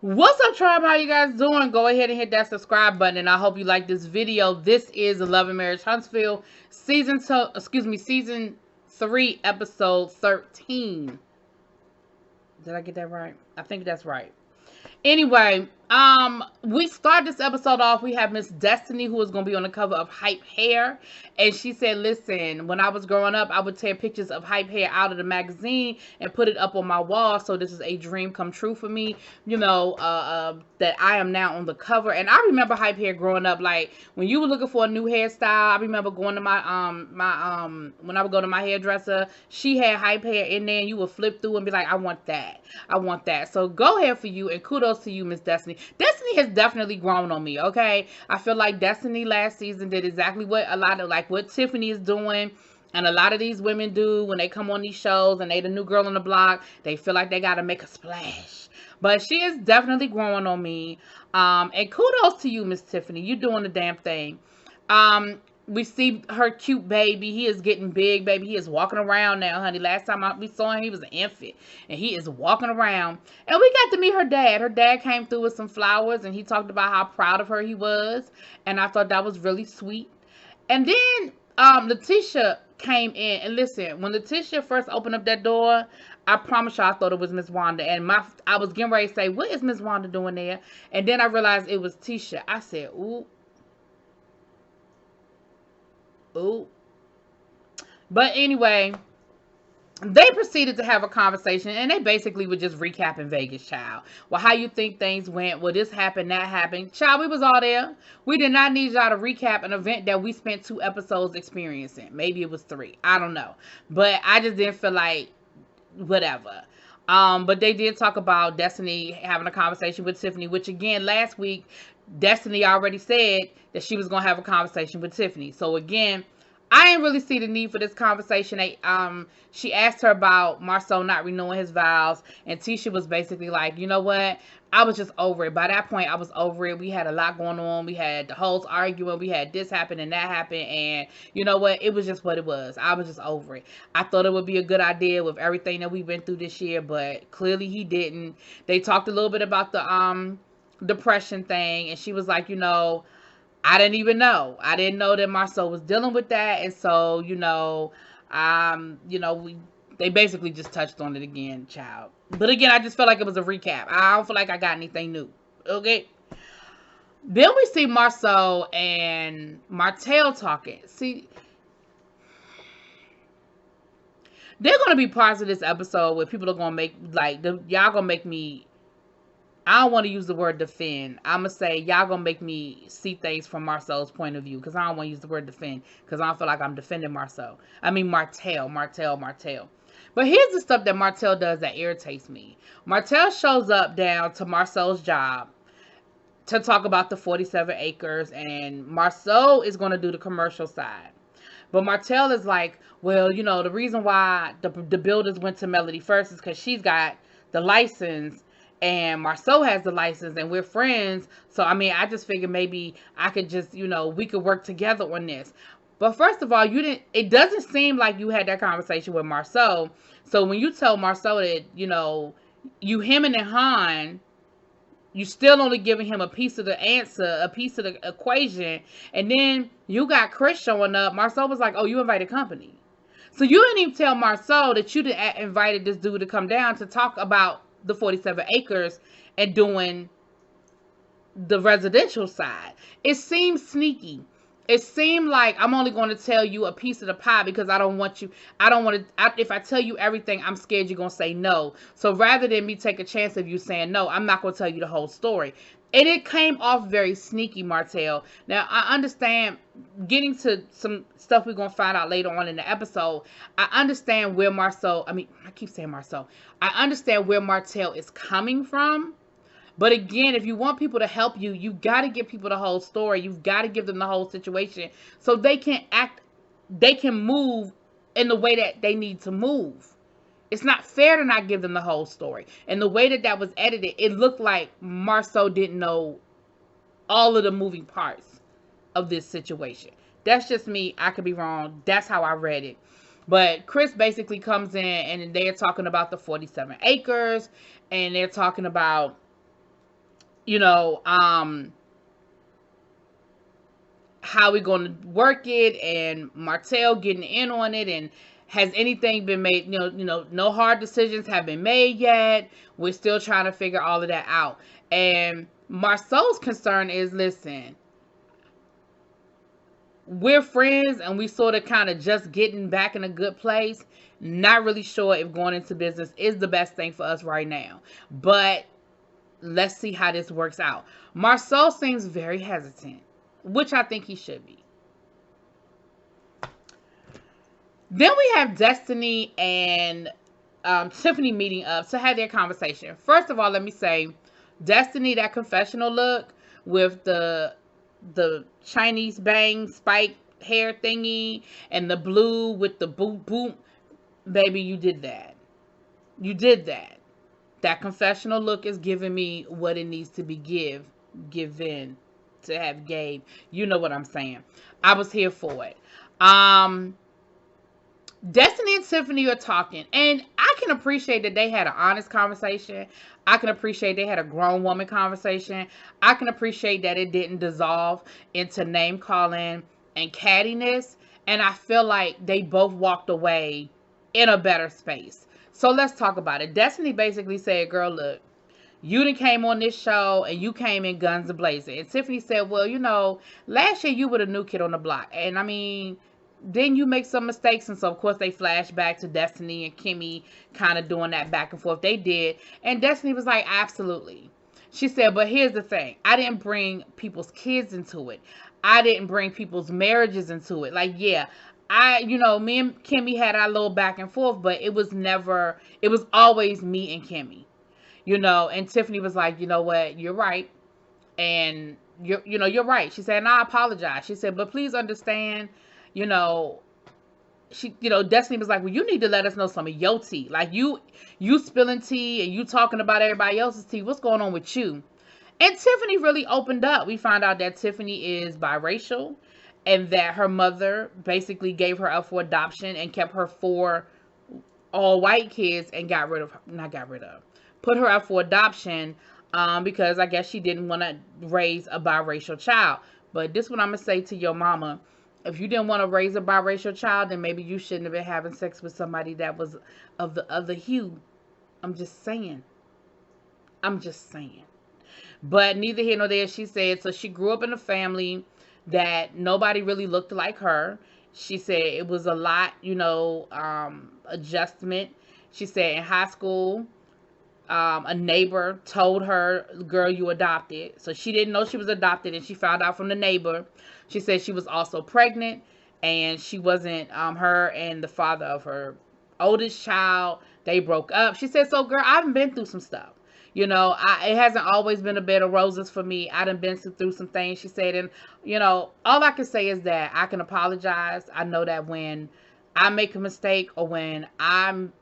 What's up, tribe? How you guys doing? Go ahead and hit that subscribe button, and I hope you like this video. This is Love and Marriage Huntsville, season 3, episode 13. Did I get that right? I think that's right. Anyway, we start this episode off. We have Miss Destiny, who is going to be on the cover of Hype Hair, and she said, listen, when I was growing up, I would tear pictures of Hype Hair out of the magazine and put it up on my wall, so this is a dream come true for me, that I am now on the cover. And I remember Hype Hair growing up, like, when you were looking for a new hairstyle, I remember going to when I would go to my hairdresser, she had Hype Hair in there, and you would flip through and be like, I want that. I want that. So go ahead for you, and kudos to you, Miss Destiny. Destiny has definitely grown on me, okay? I feel like Destiny last season did exactly what what Tiffany is doing, and a lot of these women do when they come on these shows and they the new girl on the block. They feel like they got to make a splash. But she is definitely growing on me. And kudos to you, Miss Tiffany. You're doing the damn thing. We see her cute baby. He is getting big, baby. He is walking around now, honey. Last time we saw him, he was an infant. And he is walking around. And we got to meet her dad. Her dad came through with some flowers, and he talked about how proud of her he was. And I thought that was really sweet. And then Letitia came in. And listen, when Letitia first opened up that door, I promise you I thought it was Miss Wanda. And I was getting ready to say, what is Miss Wanda doing there? And then I realized it was Tisha. I said, ooh. Ooh. But anyway, they proceeded to have a conversation, and they basically were just recapping Vegas, child. Well, how you think things went? Well, this happened, that happened. Child, we was all there. We did not need y'all to recap an event that we spent 2 episodes experiencing. Maybe it was 3. I don't know. But I just didn't feel like whatever. But they did talk about Destiny having a conversation with Tiffany, which again, last week, Destiny already said that she was going to have a conversation with Tiffany. So again, I didn't really see the need for this conversation. She asked her about Marcel not renewing his vows, and Tisha was basically like, you know what? I was just over it. By that point, I was over it. We had a lot going on. We had the hoes arguing. We had this happen and that happen. And you know what? It was just what it was. I was just over it. I thought it would be a good idea with everything that we've been through this year, but clearly he didn't. They talked a little bit about the depression thing, and she was like, I didn't even know. I didn't know that Marcel was dealing with that, and so they basically just touched on it again, child. But again, I just felt like it was a recap. I don't feel like I got anything new. Okay. Then we see Marcel and Martell talking. See, they're gonna be parts of this episode where people are gonna make y'all gonna make me. I don't want to use the word defend. I'm going to say y'all going to make me see things from Marcel's point of view, because I don't want to use the word defend, because I don't feel like I'm defending Marcel. I mean Martell. But here's the stuff that Martell does that irritates me. Martell shows up down to Marcel's job to talk about the 47 acres, and Marcel is going to do the commercial side. But Martell is like, well, the reason why the builders went to Melody first is because she's got the license, and Marcel has the license, and we're friends. So, I mean, I just figured maybe I could just, we could work together on this. But first of all, it doesn't seem like you had that conversation with Marcel. So when you tell Marcel that, you him and Han, you still only giving him a piece of the answer, a piece of the equation. And then you got Chris showing up. Marcel was like, oh, you invited company. So you didn't even tell Marcel that you invited this dude to come down to talk about the 47 acres and doing the residential side. It seems sneaky. It seemed like I'm only going to tell you a piece of the pie because I don't want to, if I tell you everything, I'm scared you're going to say no. So rather than me take a chance of you saying no, I'm not going to tell you the whole story. And it came off very sneaky, Martell. Now, I understand, getting to some stuff we're going to find out later on in the episode, I understand where I keep saying Marcel. I understand where Martell is coming from. But again, if you want people to help you, you got to give people the whole story. You've got to give them the whole situation so they can move in the way that they need to move. It's not fair to not give them the whole story. And the way that was edited, it looked like Marcel didn't know all of the moving parts of this situation. That's just me. I could be wrong. That's how I read it. But Chris basically comes in and they're talking about the 47 acres. And they're talking about you know, how we going to work it, and Martell getting in on it, and has anything been made? No hard decisions have been made yet. We're still trying to figure all of that out. And Marceau's concern is, listen, we're friends and we sort of kind of just getting back in a good place. Not really sure if going into business is the best thing for us right now, but let's see how this works out. Marceau seems very hesitant, which I think he should be. Then we have Destiny and Tiffany meeting up to have their conversation. First of all, let me say, Destiny, that confessional look with the Chinese bang spike hair thingy and the blue with the boom boom, baby, you did that. You did that. That confessional look is giving me what it needs to be given to have gave. You know what I'm saying. I was here for it. Destiny and Tiffany are talking, and I can appreciate that they had an honest conversation. I can appreciate they had a grown woman conversation. I can appreciate that it didn't dissolve into name calling and cattiness. And I feel like they both walked away in a better space. So let's talk about it. Destiny basically said, girl, look, you done came on this show and you came in guns a-blazing. And Tiffany said, well, last year you were the new kid on the block. And I mean, then you make some mistakes. And so, of course, they flash back to Destiny and Kimmy kind of doing that back and forth. They did. And Destiny was like, absolutely. She said, but here's the thing. I didn't bring people's kids into it. I didn't bring people's marriages into it. Like, yeah, me and Kimmy had our little back and forth, but it was always me and Kimmy, and Tiffany was like, you know what, you're right. And you're right. She said, and I apologize. She said, but please understand, Destiny was like, well, you need to let us know some of your tea. Like you spilling tea and you talking about everybody else's tea. What's going on with you? And Tiffany really opened up. We found out that Tiffany is biracial and that her mother basically gave her up for adoption and kept her 4 all white kids and put her up for adoption because I guess she didn't want to raise a biracial child. But this is what I'm going to say to your mama. If you didn't want to raise a biracial child, then maybe you shouldn't have been having sex with somebody that was of the other hue. I'm just saying. But neither here nor there, she said, so she grew up in a family that nobody really looked like her. She said it was a lot, adjustment. She said in high school, a neighbor told her, girl, you adopted. So she didn't know she was adopted, and she found out from the neighbor. She said she was also pregnant, and she wasn't, her and the father of her oldest child, they broke up. She said, so girl, I've been through some stuff. It hasn't always been a bed of roses for me. I done been through some things, she said. And, all I can say is that I can apologize. I know that when I make a mistake or when I'm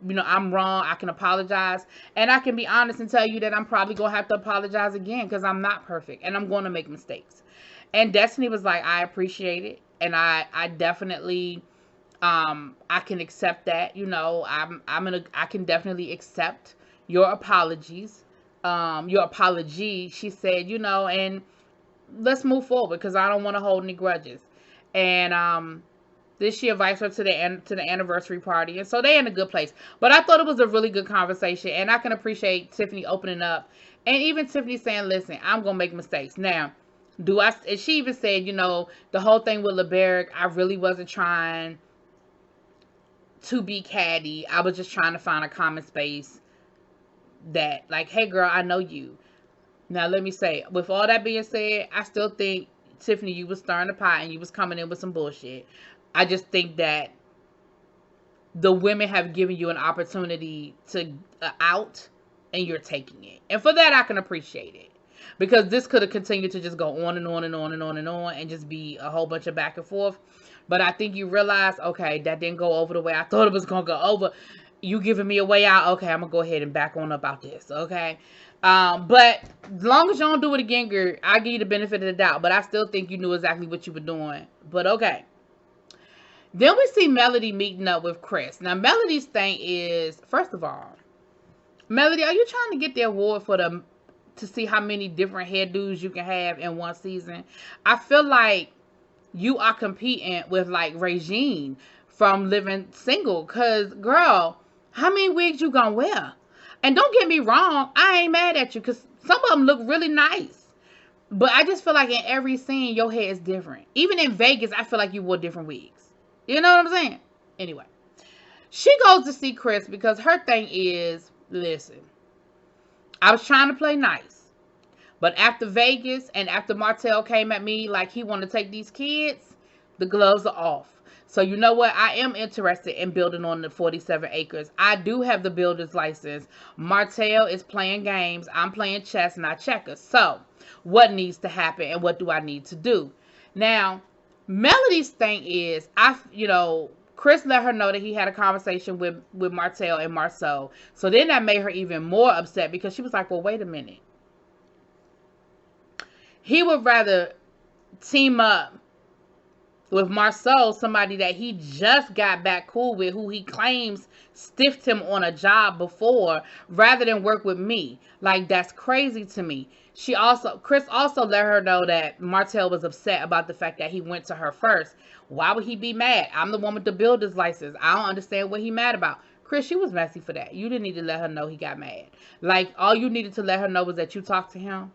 wrong, I can apologize. And I can be honest and tell you that I'm probably going to have to apologize again because I'm not perfect and I'm going to make mistakes. And Destiny was like, I appreciate it. And I definitely... I can accept that, I can definitely accept your apologies, your apology, she said, and let's move forward because I don't want to hold any grudges. And, this year invites her to the anniversary party. And so they're in a good place, but I thought it was a really good conversation, and I can appreciate Tiffany opening up, and even Tiffany saying, listen, I'm going to make mistakes. Now, and she even said, the whole thing with LeBeric, I really wasn't trying to be catty. I was just trying to find a common space that, like, hey girl, I know you. Now let me say, with all that being said, I still think, Tiffany, you was stirring the pot and you was coming in with some bullshit. I just think that the women have given you an opportunity to out, and you're taking it. And for that, I can appreciate it. Because this could have continued to just go on and on and on and on and on and just be a whole bunch of back and forth. But I think you realize, okay, that didn't go over the way I thought it was going to go over. You giving me a way out. Okay, I'm going to go ahead and back on up out this. Okay. But as long as you don't do it again, girl, I give you the benefit of the doubt. But I still think you knew exactly what you were doing. But okay. Then we see Melody meeting up with Chris. Now, Melody's thing is, first of all, Melody, are you trying to get the award for to see how many different hairdos you can have in one season? I feel like you are competing with like Regine from Living Single. Cause girl, how many wigs you gonna wear? And don't get me wrong, I ain't mad at you because some of them look really nice. But I just feel like in every scene, your hair is different. Even in Vegas, I feel like you wore different wigs. You know what I'm saying? Anyway, she goes to see Chris because her thing is, listen, I was trying to play nice. But after Vegas and after Martell came at me like he wanted to take these kids, the gloves are off. So you know what? I am interested in building on the 47 acres. I do have the builder's license. Martell is playing games. I'm playing chess, not checkers. So what needs to happen and what do I need to do? Now, Melody's thing is, Chris let her know that he had a conversation with Martell and Marceau. So then that made her even more upset because she was like, well, wait a minute. He would rather team up with Marceau, somebody that he just got back cool with, who he claims stiffed him on a job before, rather than work with me. Like, that's crazy to me. Chris also let her know that Martell was upset about the fact that he went to her first. Why would he be mad? I'm the one with the builder's license. I don't understand what he mad about. Chris, she was messy for that. You didn't need to let her know he got mad. Like, all you needed to let her know was that you talked to him.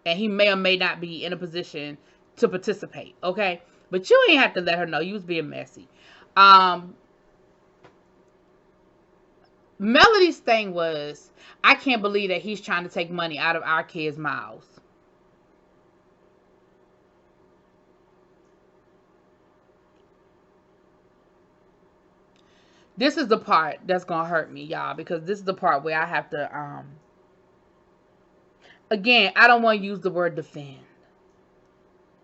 And he may or may not be in a position to participate, okay? But you ain't have to let her know you was being messy. Melody's thing was, I can't believe that he's trying to take money out of our kids' mouths. This is the part that's gonna hurt me, y'all, because this is the part where I have to, again, I don't want to use the word defend.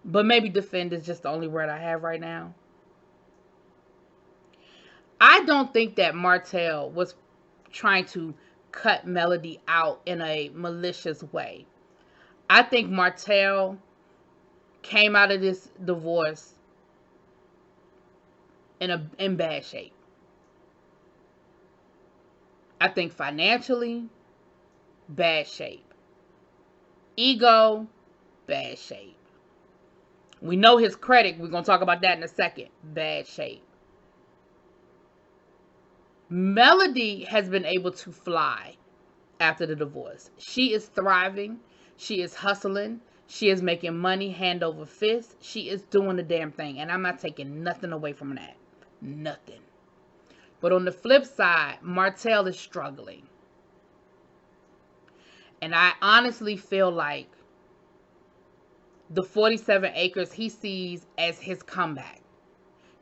But maybe defend is just the only word I have right now. I don't think that Martell was trying to cut Melody out in a malicious way. I think Martell came out of this divorce in bad shape. I think financially, bad shape. Ego, bad shape. We know his credit. We're going to talk about that in a second. Bad shape. Melody has been able to fly after the divorce. She is thriving. She is hustling. She is making money hand over fist. She is doing the damn thing. And I'm not taking nothing away from that. Nothing. But on the flip side, Martell is struggling. And I honestly feel like the 47 acres he sees as his comeback.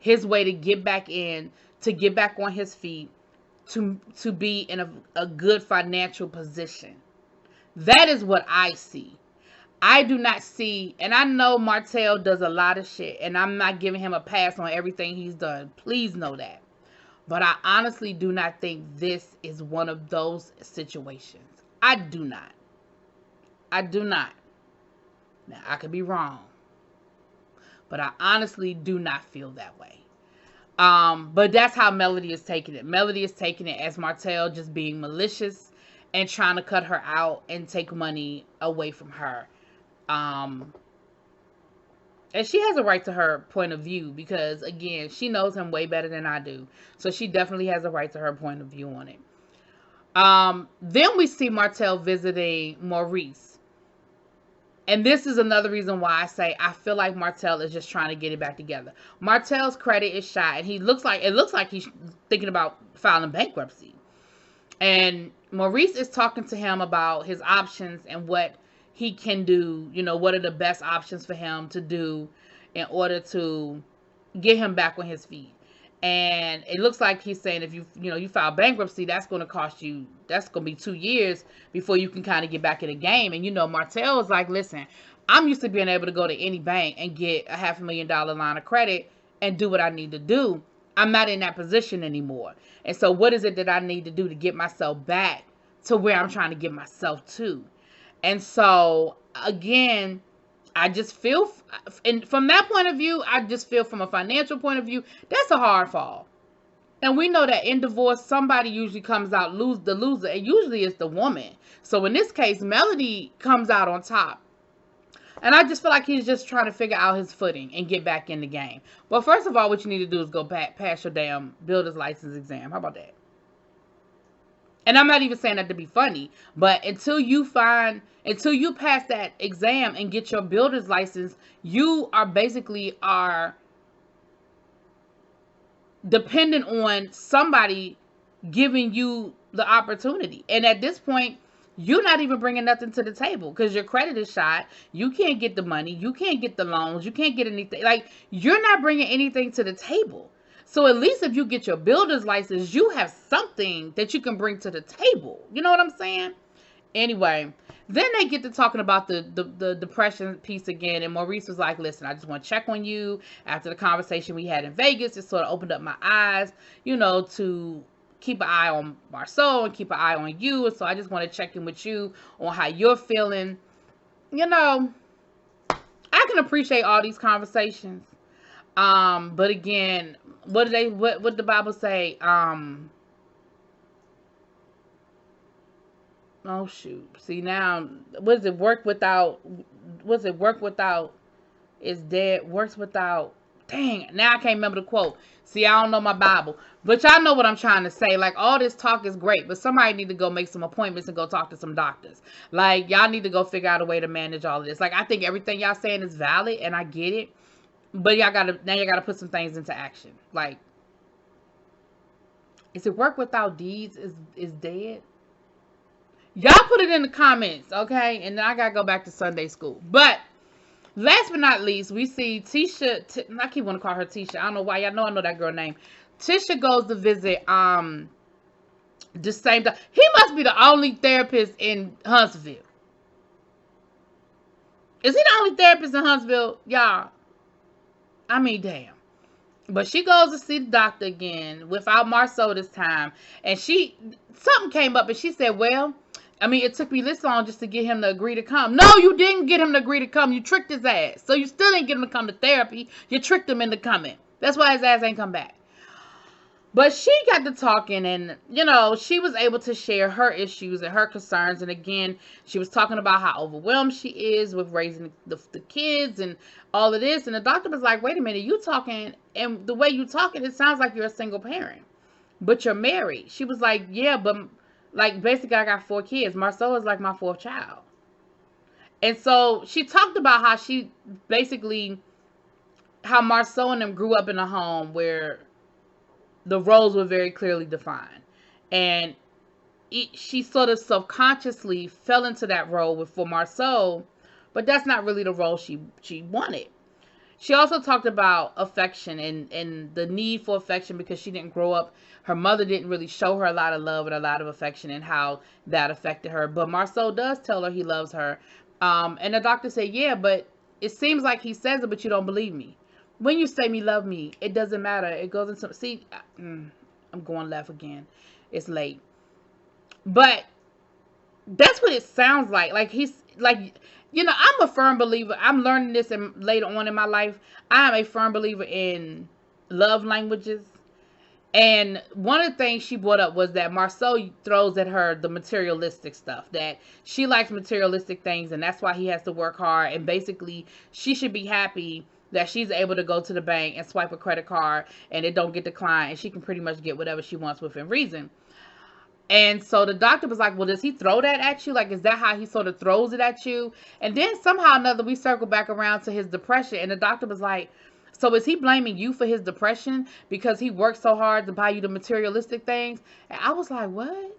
His way to get back in, to get back on his feet, to be in a good financial position. That is what I see. I do not see, and I know Martell does a lot of shit, and I'm not giving him a pass on everything he's done. Please know that. But I honestly do not think this is one of those situations. I do not. I do not. Now, I could be wrong. But I honestly do not feel that way. But that's how Melody is taking it. Melody is taking it as Martell just being malicious and trying to cut her out and take money away from her. And she has a right to her point of view because, again, she knows him way better than I do. So she definitely has a right to her point of view on it. Then we see Martell visiting Maurice. And this is another reason why I say I feel like Martell is just trying to get it back together. Martell's credit is shot, and it looks like he's thinking about filing bankruptcy. And Maurice is talking to him about his options and what he can do. You know, what are the best options for him to do in order to get him back on his feet. And it looks like he's saying if you file bankruptcy, that's going to cost you, that's going to be 2 years before you can kind of get back in the game. And, Martell is like, listen, I'm used to being able to go to any bank and get a $500,000 line of credit and do what I need to do. I'm not in that position anymore. And so what is it that I need to do to get myself back to where I'm trying to get myself to? And so, again, I just feel, and from that point of view, I just feel from a financial point of view, that's a hard fall. And we know that in divorce, somebody usually comes out the loser, and usually it's the woman. So in this case, Melody comes out on top. And I just feel like he's just trying to figure out his footing and get back in the game. Well, first of all, what you need to do is go back, pass your damn builder's license exam. How about that? And I'm not even saying that to be funny, but until you pass that exam and get your builder's license, you are basically dependent on somebody giving you the opportunity. And at this point, you're not even bringing nothing to the table because your credit is shot. You can't get the money. You can't get the loans. You can't get anything. Like, you're not bringing anything to the table. So at least if you get your builder's license, you have something that you can bring to the table. You know what I'm saying? Anyway, then they get to talking about the depression piece again. And Maurice was like, listen, I just want to check on you. After the conversation we had in Vegas, it sort of opened up my eyes, to keep an eye on Marceau and keep an eye on you. And so I just want to check in with you on how you're feeling. I can appreciate all these conversations. But again, what the Bible say? Oh shoot. See now, work without is dead. Works without, dang, now I can't remember the quote. See, I don't know my Bible. But y'all know what I'm trying to say. Like, all this talk is great, but somebody need to go make some appointments and go talk to some doctors. Like, y'all need to go figure out a way to manage all of this. Like, I think everything y'all saying is valid, and I get it. But y'all gotta put some things into action. Like, is it work without deeds is dead? Y'all put it in the comments, okay? And then I gotta go back to Sunday school. But last but not least, we see Tisha. I keep wanting to call her Tisha. I don't know why. Y'all know I know that girl name. Tisha goes to visit the same time. He must be the only therapist in Huntsville. Is he the only therapist in Huntsville? Y'all. I mean, damn. But she goes to see the doctor again without Marceau this time. And something came up and she said, well, I mean, it took me this long just to get him to agree to come. No, you didn't get him to agree to come. You tricked his ass. So you still didn't get him to come to therapy. You tricked him into coming. That's why his ass ain't come back. But she got to talking and, she was able to share her issues and her concerns. And again, she was talking about how overwhelmed she is with raising the kids and all of this. And the doctor was like, wait a minute, you talking, and the way you talking, it sounds like you're a single parent, but you're married. She was like, yeah, but like, basically I got 4 kids. Marceau is like my 4th child. And so she talked about how how Marceau and them grew up in a home where the roles were very clearly defined. And she sort of subconsciously fell into that role for Marceau, but that's not really the role she wanted. She also talked about affection and the need for affection because she didn't grow up. Her mother didn't really show her a lot of love and a lot of affection and how that affected her. But Marceau does tell her he loves her. And the doctor said, yeah, but it seems like he says it, but you don't believe me. When you say me love me, it doesn't matter. It goes into, see, I'm going left again. It's late. But that's what it sounds like. Like, he's like, I'm a firm believer. I'm learning this later on in my life. I'm a firm believer in love languages. And one of the things she brought up was that Marceau throws at her the materialistic stuff, that she likes materialistic things, and that's why he has to work hard. And basically, she should be happy that she's able to go to the bank and swipe a credit card and it don't get declined, and she can pretty much get whatever she wants within reason. And so the doctor was like, well, does he throw that at you? Like, is that how he sort of throws it at you? And then somehow or another, we circle back around to his depression. And the doctor was like, so is he blaming you for his depression because he worked so hard to buy you the materialistic things? And I was like, what?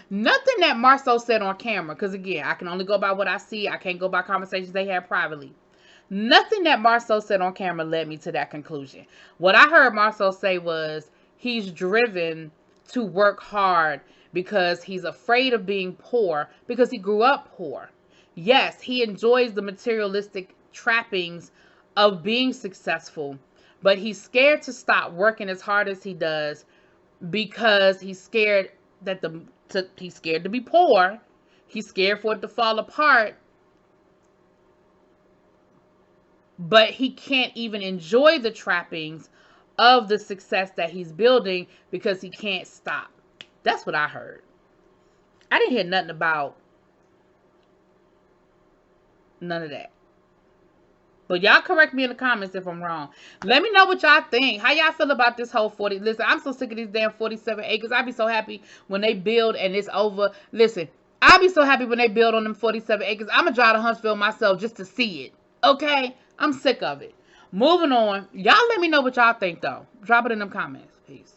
Nothing that Marceau said on camera, because again, I can only go by what I see. I can't go by conversations they had privately. Nothing that Marceau said on camera led me to that conclusion. What I heard Marceau say was he's driven to work hard because he's afraid of being poor because he grew up poor. Yes, he enjoys the materialistic trappings of being successful, but he's scared to stop working as hard as he does because he's scared that he's scared to be poor. He's scared for it to fall apart. but he can't even enjoy the trappings of the success that he's building because he can't stop. That's what I heard. I didn't hear nothing about none of that. But y'all correct me in the comments if I'm wrong. Let me know what y'all think. How y'all feel about this whole 40? Listen, I'm so sick of these damn 47 acres. I be so happy when they build and it's over. Listen, I be so happy when they build on them 47 acres. I'm going to drive to Huntsville myself just to see it. Okay? I'm sick of it. Moving on. Y'all let me know what y'all think, though. Drop it in them comments. Peace.